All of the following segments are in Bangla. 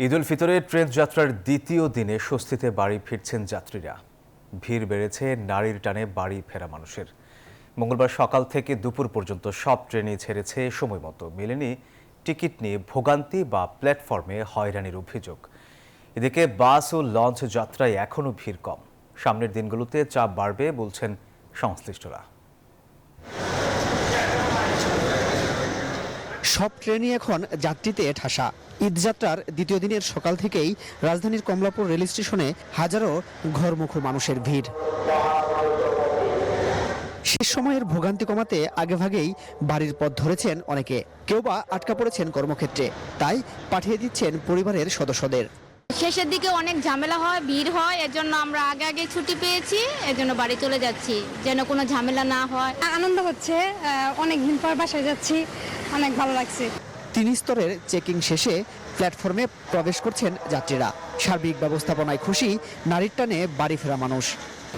ঈদ উল ফিতরের ট্রেন যাত্রার দ্বিতীয় দিনে স্বস্তিতে বাড়ি ফিরছেন যাত্রীরা। ভিড় বেড়েছে নারীর টানে বাড়ি ফেরা মানুষের। মঙ্গলবার সকাল থেকে দুপুর পর্যন্ত সব ট্রেনই ছেড়েছে সময় মতো। মেলেনি টিকিট নিয়ে ভোগান্তি বা প্ল্যাটফর্মে হয়রানির অভিযোগ। এদিকে বাস ও লঞ্চ যাত্রায় এখনও ভিড় কম। সামনের দিনগুলোতে চাপ বাড়বে বলছেন সংশ্লিষ্টরা। সব ট্রেনই এখন যাত্রীতে ঠাসা। ঈদযাত্রার দ্বিতীয় দিনের সকাল থেকেই রাজধানীর কমলাপুর রেল স্টেশনে হাজারো ঘরমুখো মানুষের ভিড়। শেষ সময়ের ভোগান্তি কমাতে আগেভাগেই বাড়ির পথ ধরেছেন অনেকে, কেউ বা আটকা পড়েছেন কর্মক্ষেত্রে, তাই পাঠিয়ে দিচ্ছেন পরিবারের সদস্যদের। শেষের দিকে অনেক ঝামেলা হয়, ভিড় হয়, এর জন্য আমরা আগে ছুটি পেয়েছি, এর জন্য বাড়ি চলে যাচ্ছি, যেন কোনো ঝামেলা না হয়। আনন্দ হচ্ছে, অনেকদিন পর বাসায় যাচ্ছি, অনেক ভালো লাগছে। 3 স্তরের চেকিং শেষে প্ল্যাটফর্মে প্রবেশ করছেন যাত্রীরা। সার্বিক ব্যবস্থাপনায় খুশি নারীর টানে বাড়ি ফেরা মানুষ।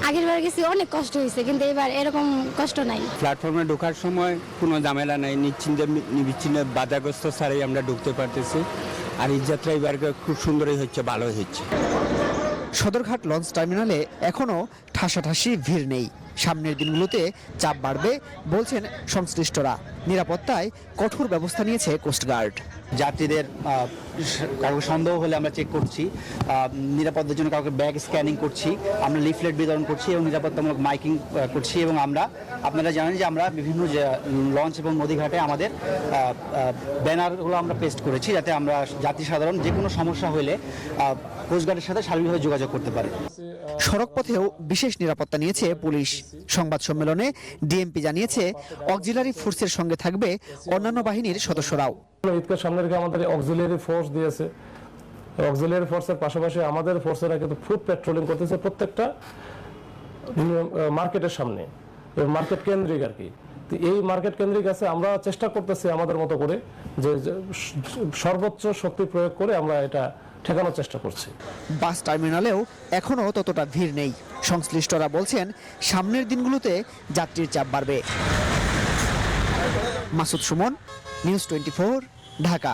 আগের বার গেছি অনেক কষ্ট হয়েছে, কিন্তু এবার এরকম কষ্ট নাই। প্ল্যাটফর্মে ঢোকার সময় কোনো ঝামেলা নাই, নিশ্চিন্তে বাধাগ্রস্ত ছাড়াই আমরা ঢুকতে পারতেছি। আর এই যাত্রা এবার খুব সুন্দরই হচ্ছে, ভালোই হচ্ছে। সদরঘাট লঞ্চ টার্মিনালে এখনও ঠাসাঠাসি ভিড় নেই। সামনের দিনগুলোতে চাপ বাড়বে বলছেন সংশ্লিষ্টরা। নিরাপত্তায় কঠোর ব্যবস্থা নিয়েছে কোস্টগার্ড। যাত্রীদের কাউকে সন্দেহ হলে আমরা চেক করছি, নিরাপত্তার জন্য কাউকে ব্যাগ স্ক্যানিং করছি, আমরা লিফলেট বিতরণ করছি এবং নিরাপত্তামূলক মাইকিং করছি। এবং আপনারা জানেন যে আমরা বিভিন্ন লঞ্চ এবং নদীঘাটে আমাদের ব্যানারগুলো আমরা পেস্ট করেছি, যাতে আমরা যাত্রী সাধারণ যে কোনো সমস্যা হলে কোস্টগার্ডের সাথে সার্বিকভাবে যোগাযোগ করতে পারে। সড়কপথেও বিশেষ নিরাপত্তা নিয়েছে পুলিশ। সংবাদ সম্মেলনে ডিএমপি জানিয়েছে অক্সিলারি ফোর্সের সঙ্গে থাকবে অন্যান্য বাহিনীর সদস্যরাও। ঈদকে সামনে রেখে আমাদের অক্সিলারি ফোর্স দিয়েছে। অক্সিলারি ফোর্সের পাশাপাশি আমাদের ফোর্সেরা কিন্তু ফুড পেট্রোলিং করতেছে প্রত্যেকটা মার্কেটের সামনে, মার্কেট কেন্দ্রিক আর কি। এই মার্কেট কেন্দ্রিক আছে, আমরা চেষ্টা করতেছি আমাদের মতো করে যে সর্বোচ্চ শক্তি প্রয়োগ করে আমরা এটা ঠেকানোর চেষ্টা করছি। বাস টার্মিনালেও এখনও ততটা ভিড় নেই। সংশ্লিষ্টরা বলছেন সামনের দিনগুলোতে যাত্রীর চাপ বাড়বে। মাসুদ সুমন, নিউজ 24, ঢাকা।